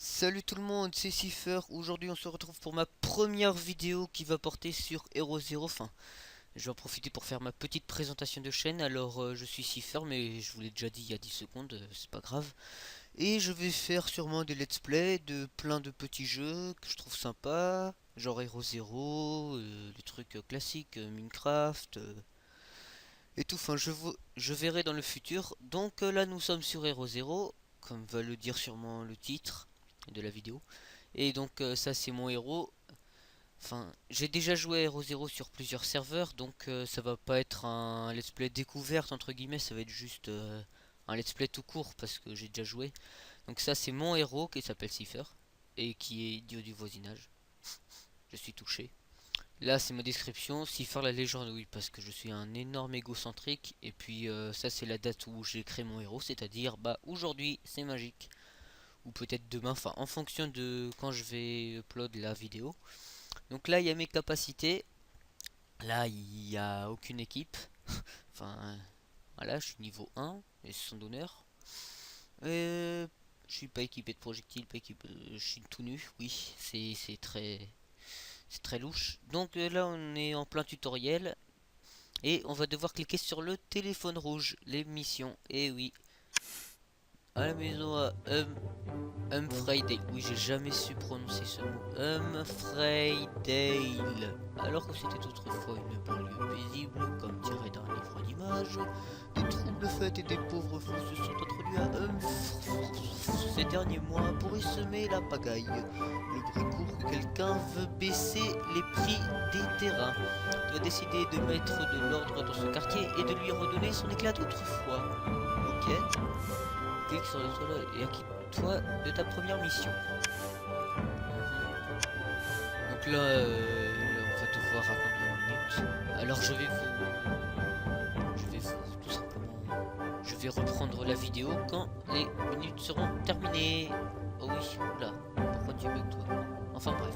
Salut tout le monde, c'est Cipher. Aujourd'hui on se retrouve pour ma première vidéo qui va porter sur Hero Zero. Enfin, je vais en profiter pour faire ma petite présentation de chaîne. Alors je suis Cipher mais je vous l'ai déjà dit il y a 10 secondes, c'est pas grave. Et je vais faire sûrement des let's play de plein de petits jeux que je trouve sympas. Genre Hero Zero, les trucs classiques, Minecraft et tout. Enfin je verrai dans le futur. Donc là nous sommes sur Hero Zero, comme va le dire sûrement le titre de la vidéo. Et donc ça c'est mon héros. Enfin, j'ai déjà joué à Hero Zero sur plusieurs serveurs, donc ça va pas être un let's play découverte entre guillemets, ça va être juste un let's play tout court parce que j'ai déjà joué. Donc ça c'est mon héros qui s'appelle Cipher et qui est idiot du voisinage. Je suis touché. Là c'est ma description, Cipher la légende, oui, parce que je suis un énorme égocentrique. Et puis ça c'est la date où j'ai créé mon héros, c'est-à-dire bah aujourd'hui c'est magique. Ou peut-être demain, enfin en fonction de quand je vais upload la vidéo. Donc là, il y a mes capacités. Là, il n'y a aucune équipe. Enfin, voilà, je suis niveau 1, et son d'honneur. Je suis pas équipé de projectiles, pas équipé, je suis tout nu. Oui, c'est très louche. Donc là, on est en plein tutoriel. Et on va devoir cliquer sur le téléphone rouge, les missions. Et oui, à la maison à Humfreydale. Oui, j'ai jamais su prononcer ce mot. Humfreydale. Alors que c'était autrefois une banlieue paisible, comme dirait dans un livre d'images, des troubles faits et des pauvres fous se sont introduits à ces derniers mois pour y semer la pagaille. Le bruit court que quelqu'un veut baisser les prix des terrains. Tu as décidé de mettre de l'ordre dans ce quartier et de lui redonner son éclat d'autrefois. Ok. Clique sur l'étoile et acquitte-toi de ta première mission. Donc là, on va devoir attendre une minute. Alors tout simplement, je vais reprendre la vidéo quand les minutes seront terminées. Oh oui, oula, pourquoi tu bugs toi? Enfin bref.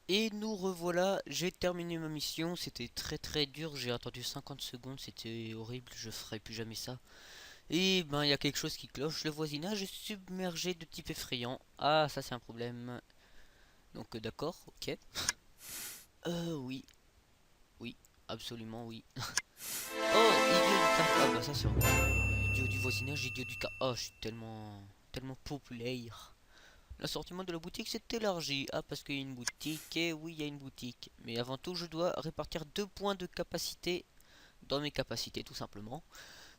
Et nous revoilà, j'ai terminé ma mission, c'était très dur, j'ai attendu 50 secondes, c'était horrible, je ferai plus jamais ça. Et ben il y a quelque chose qui cloche, le voisinage est submergé de types effrayants. Ah ça c'est un problème. Donc d'accord, ok. Oui, oui, absolument oui. Oh, idiot du car. Ah bah ça c'est idiot du voisinage, idiot du car. Oh, je suis tellement populaire. L'assortiment de la boutique s'est élargi. Ah, parce qu'il y a une boutique. Et oui, il y a une boutique. Mais avant tout, je dois répartir 2 points de capacité dans mes capacités, tout simplement.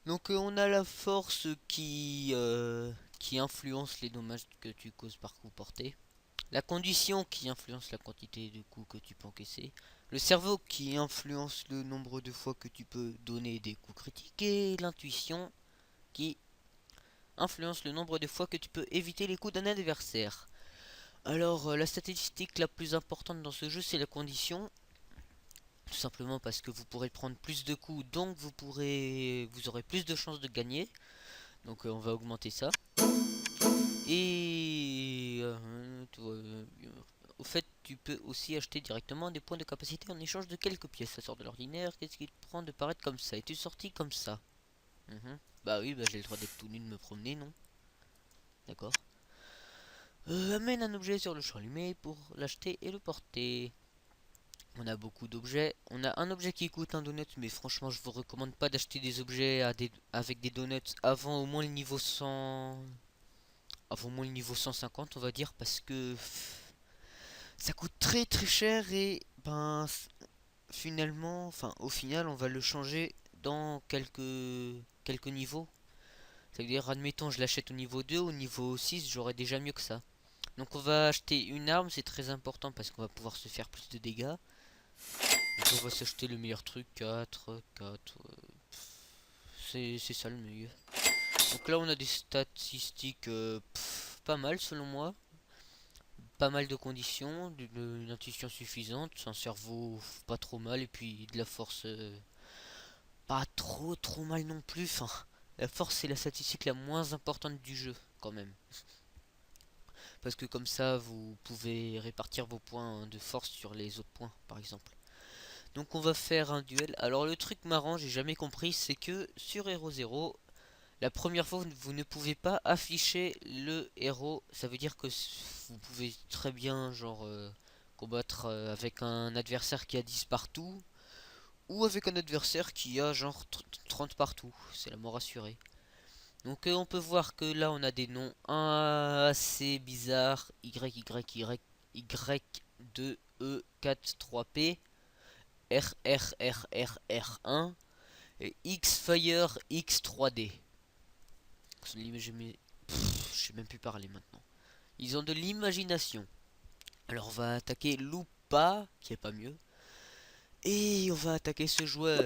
Donc, on a la force qui influence les dommages que tu causes par coup porté. La condition qui influence la quantité de coups que tu peux encaisser. Le cerveau qui influence le nombre de fois que tu peux donner des coups critiques. Et l'intuition qui influence le nombre de fois que tu peux éviter les coups d'un adversaire. Alors, la statistique la plus importante dans ce jeu, c'est la condition. Tout simplement parce que vous pourrez prendre plus de coups, donc vous aurez plus de chances de gagner. Donc, on va augmenter ça. Et au fait, tu peux aussi acheter directement des points de capacité en échange de quelques pièces. Ça sort de l'ordinaire. Qu'est-ce qui te prend de paraître comme ça? Es-tu sorti comme ça? Bah oui, bah j'ai le droit d'être tout nu, de me promener, non? D'accord. Amène un objet sur le champ allumé pour l'acheter et le porter. On a beaucoup d'objets. On a un objet qui coûte un donut, mais franchement, je vous recommande pas d'acheter des objets avec des donuts avant au moins le niveau 100. Avant au moins le niveau 150, on va dire, parce que ça coûte très cher et ben finalement, enfin au final, on va le changer dans quelques niveaux. C'est-à-dire, admettons, je l'achète au niveau 2, au niveau 6, j'aurai déjà mieux que ça. Donc on va acheter une arme, c'est très important parce qu'on va pouvoir se faire plus de dégâts. Donc on va s'acheter le meilleur truc, 4. C'est ça le mieux. Donc là on a des statistiques pas mal selon moi. Pas mal de conditions, une intuition suffisante, un cerveau pas trop mal et puis de la force pas trop mal non plus. Enfin, la force c'est la statistique la moins importante du jeu quand même. Parce que comme ça vous pouvez répartir vos points de force sur les autres points par exemple. Donc on va faire un duel. Alors le truc marrant, j'ai jamais compris, c'est que sur Hero Zero, La première fois, vous ne pouvez pas afficher le héros. Ça veut dire que vous pouvez très bien, genre, combattre avec un adversaire qui a 10 partout. Ou avec un adversaire qui a genre 30 partout. C'est la mort assurée. Donc on peut voir que là on a des noms assez bizarres. Y 2 E 4 3 P R 1 et X Fire X 3D. Je sais même plus parler maintenant. Ils ont de l'imagination. Alors on va attaquer Lupa, qui est pas mieux. Et on va attaquer ce joueur.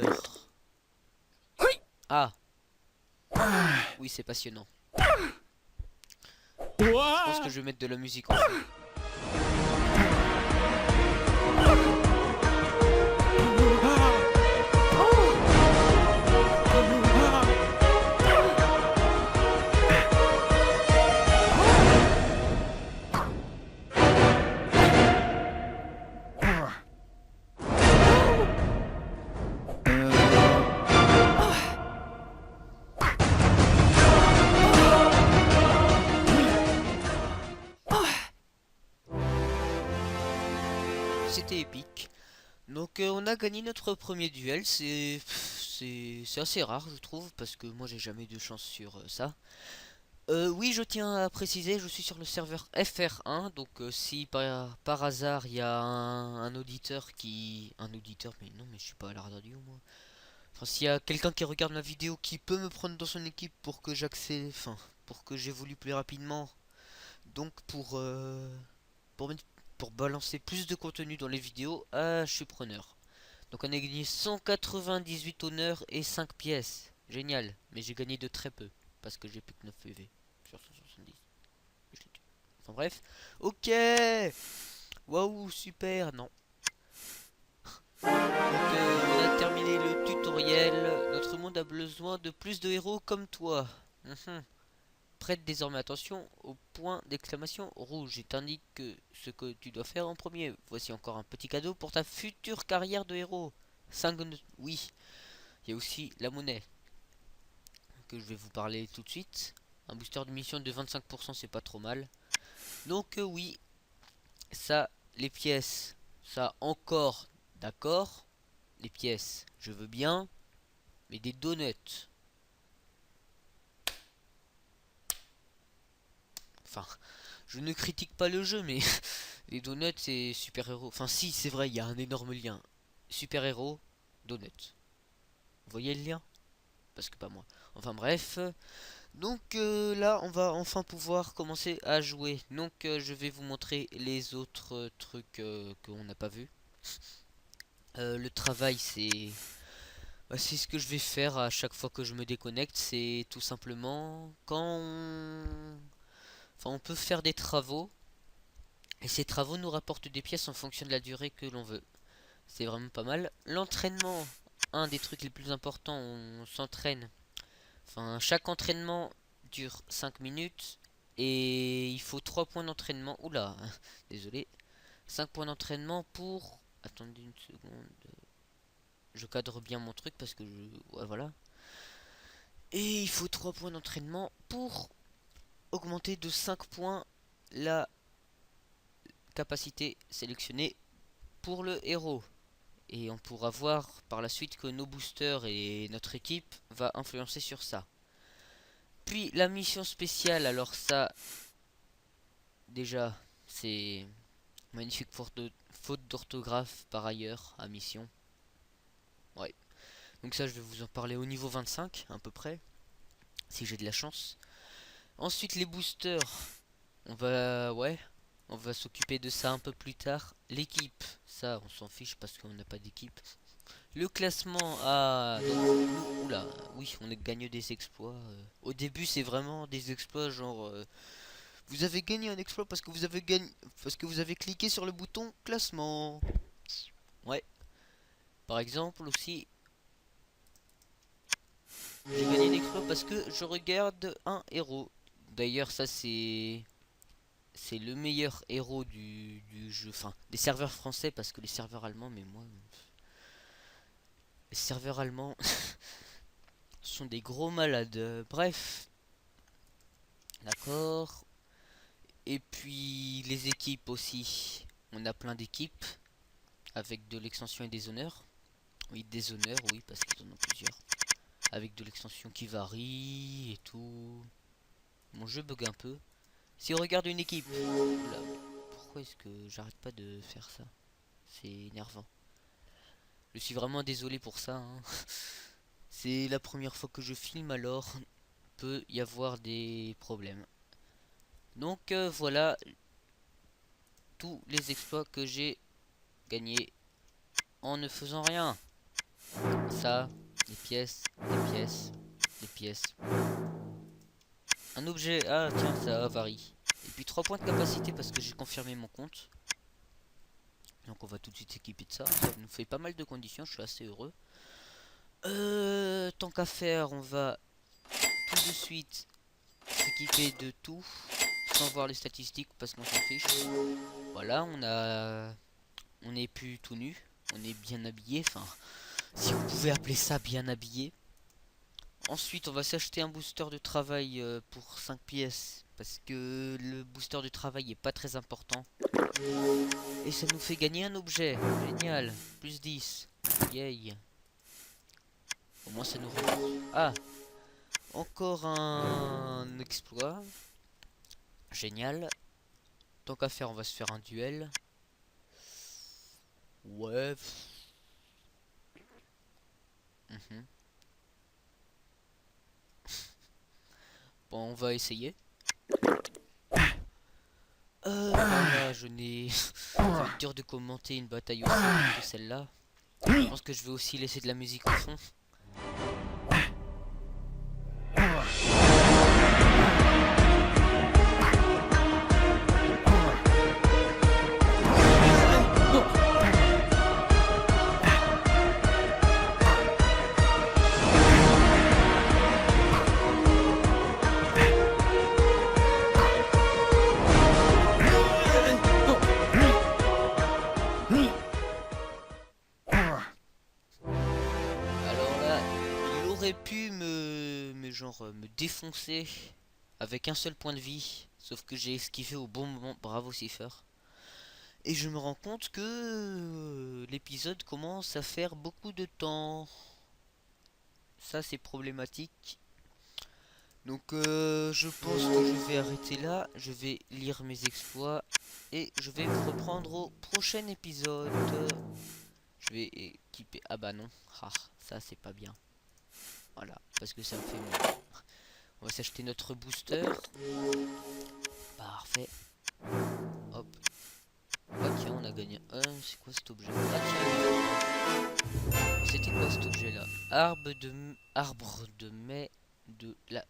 Ah, oui, c'est passionnant. Je pense que je vais mettre de la musique en fond. C'était épique. Donc on a gagné notre premier duel. C'est assez rare, je trouve, parce que moi j'ai jamais eu de chance sur ça. Oui, je tiens à préciser, je suis sur le serveur FR1, donc si par hasard il y a un auditeur qui... Un auditeur, mais non, mais je suis pas à la radio moi. Enfin, s'il y a quelqu'un qui regarde ma vidéo qui peut me prendre dans son équipe pour que j'accède... Enfin, pour que j'évolue plus rapidement. Donc pour, pour balancer plus de contenu dans les vidéos, je suis preneur. Donc on a gagné 198 honneurs et 5 pièces. Génial, mais j'ai gagné de très peu, parce que j'ai plus que 9 PV sur 170. Enfin bref. Ok. Waouh, super. Non. Donc on a terminé le tutoriel. Notre monde a besoin de plus de héros comme toi. Prête désormais attention au point d'exclamation rouge. Il t'indique ce que tu dois faire en premier. Voici encore un petit cadeau pour ta future carrière de héros. 5... Oui. Il y a aussi la monnaie que je vais vous parler tout de suite. Un booster de mission de 25%, c'est pas trop mal. Donc oui, ça, les pièces, ça encore, d'accord. Les pièces, je veux bien, mais des donuts. Enfin, je ne critique pas le jeu, mais les donuts c'est super-héros. Enfin si, c'est vrai, il y a un énorme lien. Super-héros, donuts. Vous voyez le lien? Parce que pas moi. Enfin bref. Donc là, on va enfin pouvoir commencer à jouer. Donc je vais vous montrer les autres trucs qu'on n'a pas vu. Le travail, c'est ce que je vais faire à chaque fois que je me déconnecte. C'est tout simplement enfin, on peut faire des travaux. Et ces travaux nous rapportent des pièces en fonction de la durée que l'on veut. C'est vraiment pas mal. L'entraînement, un des trucs les plus importants, on s'entraîne. Enfin, chaque entraînement dure 5 minutes et il faut 3 points d'entraînement. Oula, désolé. 5 points d'entraînement pour... Attendez une seconde. Je cadre bien mon truc parce que je... Ouais, voilà. Et il faut 3 points d'entraînement pour augmenter de 5 points la capacité sélectionnée pour le héros. Et on pourra voir par la suite que nos boosters et notre équipe va influencer sur ça. Puis la mission spéciale, alors ça, déjà, c'est magnifique faute d'orthographe par ailleurs à mission. Ouais. Donc ça, je vais vous en parler au niveau 25 à peu près, si j'ai de la chance. Ensuite les boosters, ouais, on va s'occuper de ça un peu plus tard. L'équipe, ça, on s'en fiche parce qu'on n'a pas d'équipe. Le classement à... Oula, oui, on gagne des exploits. Au début, c'est vraiment des exploits genre... vous avez gagné un exploit parce que vous avez cliqué sur le bouton classement. Ouais. Par exemple aussi, j'ai gagné un exploit parce que je regarde un héros. D'ailleurs, ça c'est le meilleur héros du jeu. Enfin, des serveurs français parce que les serveurs allemands, mais moi, les serveurs allemands, Ce sont des gros malades. Bref, d'accord. Et puis les équipes aussi. On a plein d'équipes avec de l'extension et des honneurs. Oui, des honneurs, oui, parce qu'ils en ont plusieurs. Avec de l'extension qui varie et tout. Mon jeu bug un peu. Si on regarde une équipe. Oula, pourquoi est-ce que j'arrête pas de faire ça? C'est énervant. Je suis vraiment désolé pour ça, hein. C'est la première fois que je filme, alors peut y avoir des problèmes. Donc voilà tous les exploits que j'ai gagnés en ne faisant rien. Ça, des pièces, des pièces, des pièces. Un objet, ah tiens, ça varie. Et puis 3 points de capacité parce que j'ai confirmé mon compte. Donc on va tout de suite s'équiper de ça. Ça nous fait pas mal de conditions, je suis assez heureux. Tant qu'à faire, on va tout de suite s'équiper de tout. Sans voir les statistiques parce qu'on s'en fiche. Voilà, on n'est plus tout nu. On est bien habillé. Enfin, si vous pouvez appeler ça bien habillé. Ensuite, on va s'acheter un booster de travail pour 5 pièces. Parce que le booster de travail est pas très important. Et ça nous fait gagner un objet. Génial. Plus 10. Yay. Au moins ça nous remporte. Ah, encore un exploit. Génial. Tant qu'à faire, on va se faire un duel. Ouais. Bon, on va essayer. Voilà, je n'ai... C'est dur de commenter une bataille aussi que celle-là. Je pense que je vais aussi laisser de la musique au fond. Alors là, il aurait pu me défoncer avec un seul point de vie. Sauf que j'ai esquivé au bon moment. Bravo Cipher. Et je me rends compte que l'épisode commence à faire beaucoup de temps. Ça c'est problématique. Donc je pense que je vais arrêter là. Je vais lire mes exploits. Et je vais vous reprendre au prochain épisode. Je vais équiper... Ah bah non. Ah, ça c'est pas bien. Voilà. Parce que ça me fait mal. On va s'acheter notre booster. Parfait. Hop. Ah tiens, on a gagné un. C'est quoi cet objet? Ah tiens. C'était quoi cet objet là? Arbre de mai de la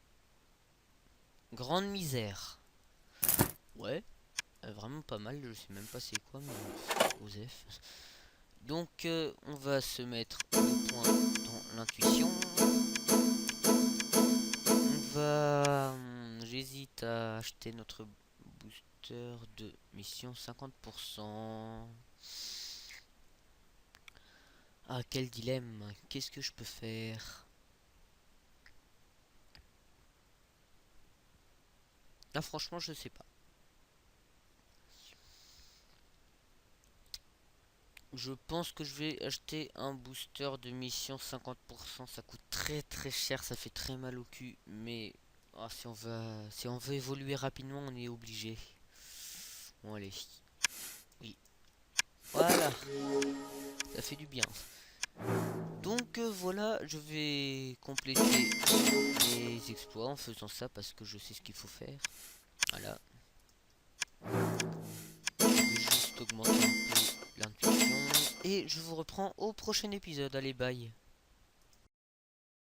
grande misère. Ouais. Vraiment pas mal. Je sais même pas c'est quoi, mais Osef. Donc on va se mettre le point dans l'intuition. On va... J'hésite à acheter notre booster de mission 50%. Ah, quel dilemme. Qu'est-ce que je peux faire? Là, franchement, je sais pas. Je pense que je vais acheter un booster de mission 50%. Ça coûte très très cher, ça fait très mal au cul. Mais si on veut évoluer rapidement, on est obligé. Bon, allez. Oui. Voilà. Ça fait du bien. Donc voilà, je vais compléter mes exploits en faisant ça parce que je sais ce qu'il faut faire. Voilà. Je vais juste augmenter un peu l'intuition. Et je vous reprends au prochain épisode. Allez, bye.